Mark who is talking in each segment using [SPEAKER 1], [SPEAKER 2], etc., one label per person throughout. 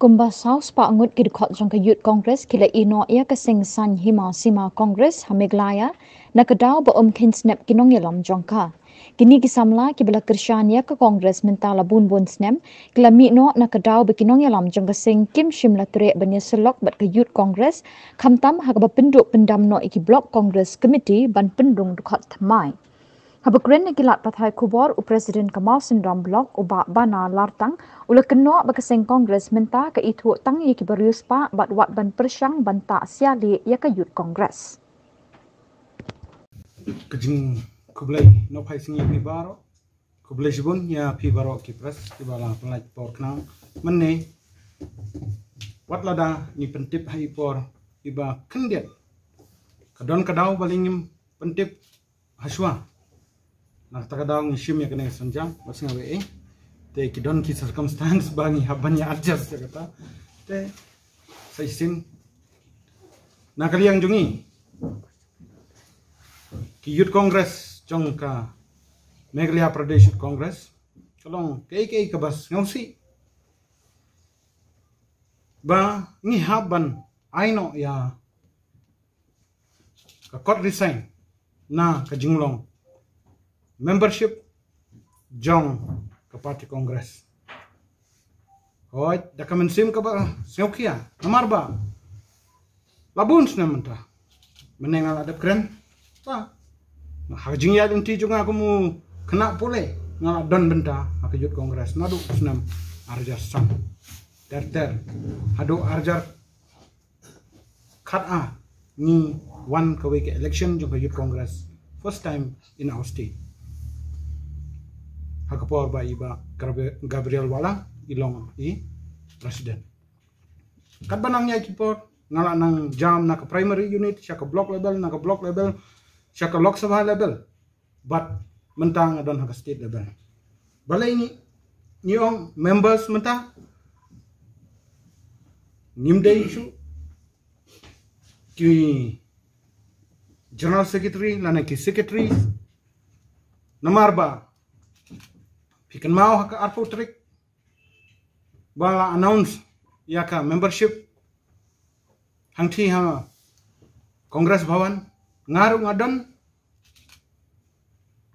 [SPEAKER 1] Kumba South pa angut kidkot jong ka youth congress kila ino ia ka sing san hima sima congress hameglaya na kadaw ba kin snap kinong yalam jong ka. Kini kisamla kibala Krishan ia ka congress mentala bun snap kila mi no na kadaw ba kinong yalam jong ka sing kim shimla tre banya selok bat ka youth congress kamtam ha ka penduk pendam no iki block congress committee ban pendung dukhat thamai. Habakren na kilat pathay kubor u President Kamal Sindram Block u ba bana lartang ula keno bakaseng Congress menta ka itu tang yaki barius pa bat wat ban persyang banta siali ya ka youth Congress.
[SPEAKER 2] Kajing kublai no pai singi pi baro kublai jibun ya pi baro ki pres ti bala pelaj por knang menne wat lada ni pentip hai por iba kendiat kadon kadau balingim pentip haswa nak takadaw ng shim ya kene sanjang basing awe te kidon ki circumstance bangi habanya adjust ya kata te saisin nakaliang jungi ki youth congress jong ka Meghalaya Pradesh Youth Congress kalong kay kabas ngausi ba ngi haban aino ya ka court resign na ka jinglong membership jong ke parti kongres. Hoi, dah kemensim ke ba seukia, namar ba. Labun senamenta. Menengal ada keren. Pa. Hajing ya inti juga aku mu kena pule ngala don benta aku youth kongres. Nadu senam arjar sam. Ter. Hadu arjar kat ni one ke week election jong ke youth kongres. First time in our state. Hakapor ba iba Gabriel Wala ilong presiden. Kat banangnya kipor ngala nang jam na ka primary unit siya ka block level na ka block level siya ka Lok Sabha level but mentang adon ka state level. Balay ni ong members menta nimday isu ki general secretary lana ki secretary namar ba Pikan mau haka arpo trik bala announce ya ka membership hangti ha Kongres Bhawan ngaru ngadon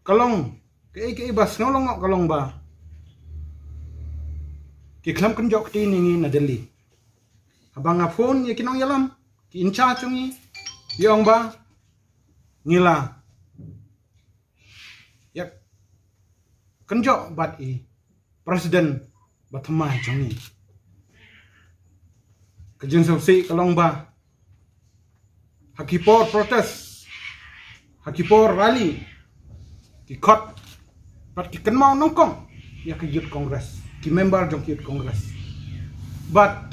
[SPEAKER 2] kalong ke bas nolong kalong ba ki klam kan jok ti ni na Delhi habang a phone ye kinong yalam ki incha chungi yong ba ngila yak kenjok bat presiden batamai jongi kejeng sausi kalong ba hakipor protes hakipor rally ki kot bat ki kenmau nongkong ya ke youth congress ki member jong youth congress but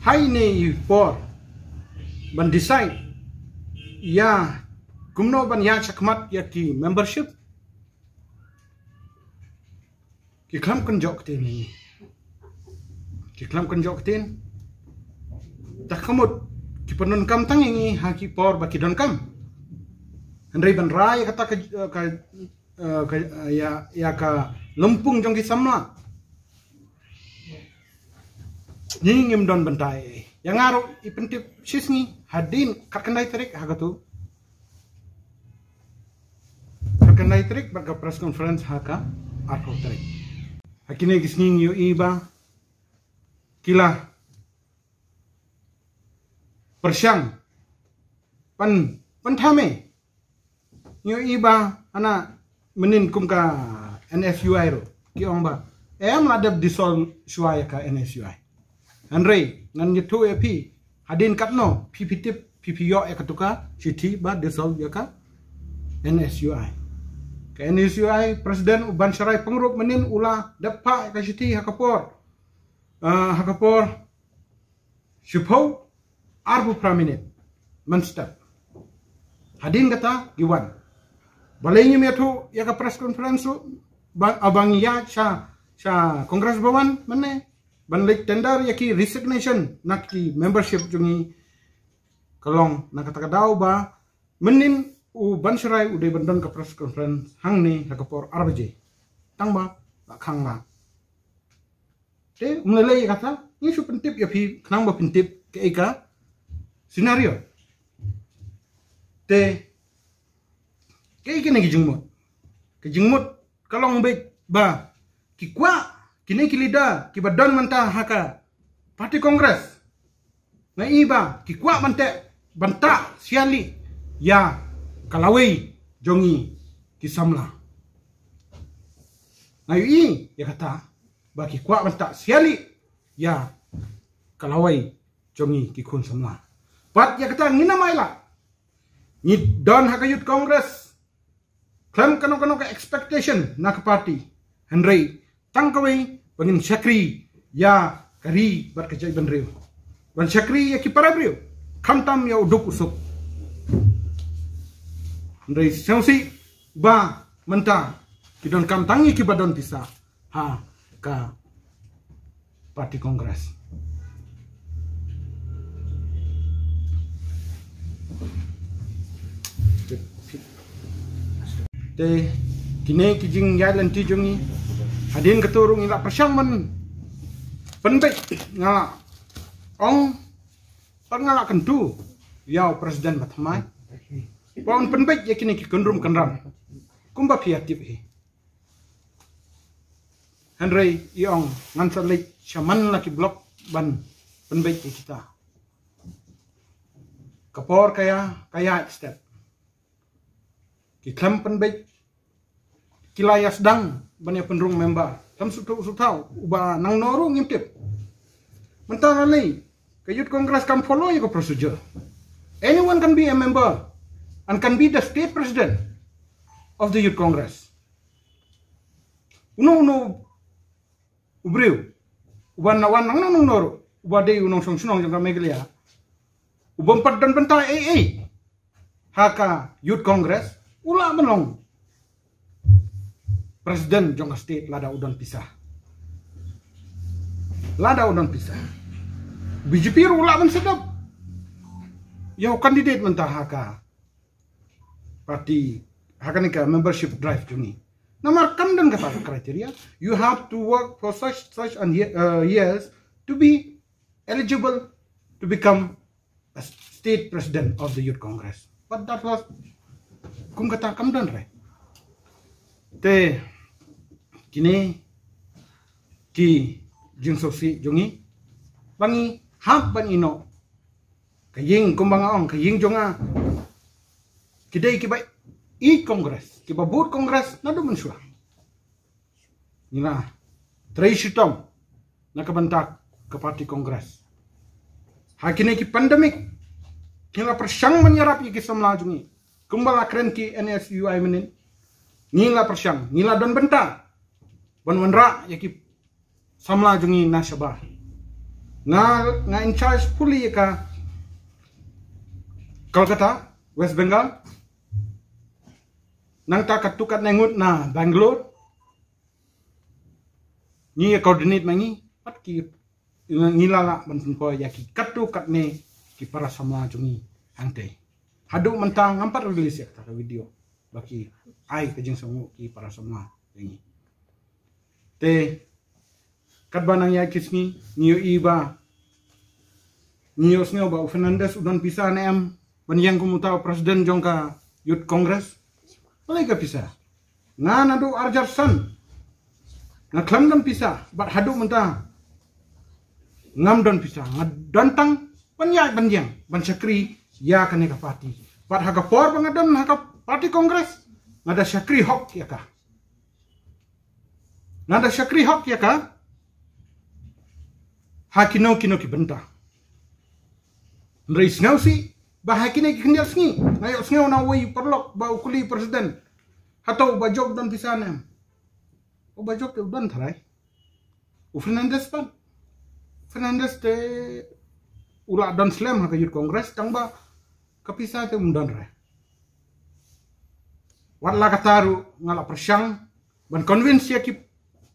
[SPEAKER 2] hai ne por ban decide ya kumno ban ya chakmat ya ki membership ki klam kan jok tin ni ki klam kan jok tin tak kamut ki penun kam tangi ha ki por ba ki don kam henry ban rai kata ka ya ka lumpung jong ki samla ni ngim don bantai yang ngaru ipentip sisni hadin kakandai tarik hagatu kakandai tarik baga press conference haka arko tarik hakine gisning yo iba kila persyang pan thame yo iba ana menin kum ka NSUI ro ki ong ba em ladab disol shuaya ka NSUI Andre ngan yitu epi hadin katno pipitip pipiyo e katuka citi ba disol ya ka NSUI ke NSUI presiden uban syarai pengrup menin ula dapa ka citi hakapor Shupau arbu praminit menstep hadin kata giwan balainya metu ya ka press conference abang ya sha Kongres Bhawan mene banlik tender yaki resignation nakki membership jungi kalong nakatakadaw ba menin u bansrai uday bandan ka press conference hangni hakapor arbaje tangba khangba te umlele kata ni su pentip ya pi kenang ba pentip ke eka scenario te ke ika ngi jingmut ke jingmut kalong be ba ki kwa kini ki leader ki badon manta haka parti kongres na iba ki kwa mante banta siali ya kalawei jongi ki samla na i ya kata ba ki kwa banta siali ya kalawai jongi ki kun samla pat ya kata ngina maila ni don haka youth congress klaim kano ka expectation na ka party Henry tangkawai pangin syakri ya kari bat kajai banriu ban syakri ya ki parabriu kantam ya uduk usuk Henry sensi ba menta ki don kam tangi ki badon pisa ha ka parti kongres te kini kijing yalan ti jongi hadin keturung ila persyang man penbek ngala ong pangala kentu yau presiden batmai pon penbek ya kini ki kendrum kenram kumba piatip hi Henry iong ngansalik shaman laki blok ban penbek kita kapor kaya step ki klam penbek kilaya sedang banyak penrung member tam sutau uba nang noru ngintip mentang ali ke youth congress kam follow your procedure. Anyone can be a member and can be the state president of the youth congress. Uno ubriu uban nawan nang noru uba de unong song sunong jang megelia ubam pat dan bentai haka youth congress ula menong presiden jong state lada udon pisah BJP ula men sedap yau kandidat mentah haka parti haka nika membership drive jungi namar kandan kata kriteria you have to work for such and years to be eligible to become a state president of the youth congress but that was kum kata kamdan re te kini ki jing sosi jongi bangi hak ban ino kaying kumbang ong kaying jonga kidai ki bai i kongres ki babut kongres na do mensua nina trei sitom na kabantak ke parti kongres hakine ki pandemik kila persyang menyerap ki samla jongi kumbang akren ki NSUI menin nila persyang nila don bentar ban wanra yaki samla jungi nasabah nga in charge fully ka Kolkata West Bengal nang ta katukat nengut na Bangalore ni coordinate mangi pat ki ngilala ban po yaki katukat ne ki para samla jungi hante hadu mentang ngampat rilis ya ta video baki ai kejeng songo ki para samla ini te kadbanang ya kisni niyo iba niyo snyo ba Fernandez udan pisah nem banyang kumutaw presiden jongka youth congress palay ka pisah nga nado Arjarsan nga klam dan pisah bat hadu mentah ngam dan pisah nga dantang panyay banyang ban syakri ya kaneka parti bat haga por bangadan haga parti kongres ngada syakri hok ya ka nada syakri hak ya ka hakino ki benta reis ngausi ba hakine ki kendial sngi ngayo sngi na woi perlok ba ukuli presiden hatau ba job dan pisanem o ba job dan tharai u Fernandez te ula dan slam haka youth congress tang ba kapisa te mundan re wala kataru ngala persyang ban convince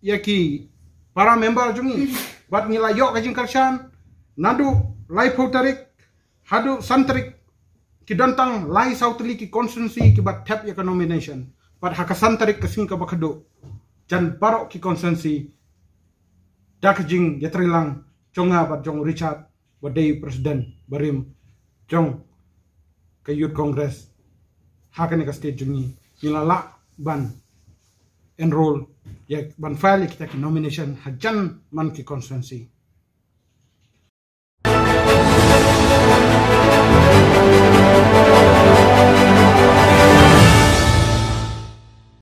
[SPEAKER 2] yaki para member jungi bat ngilayok kajing karsyan nadu lai potarik hadu santrik ki dantang lai sautli ki constituency ki bat tap ya nomination bat haka santrik kasing ka bakado jan barok ki constituency dakjing yatrilang chonga bat jong Richard badai president barim jong ke youth congress hakane ka state jungi nilala ban enroll ya ban file kita ki nomination hajan man ki constituency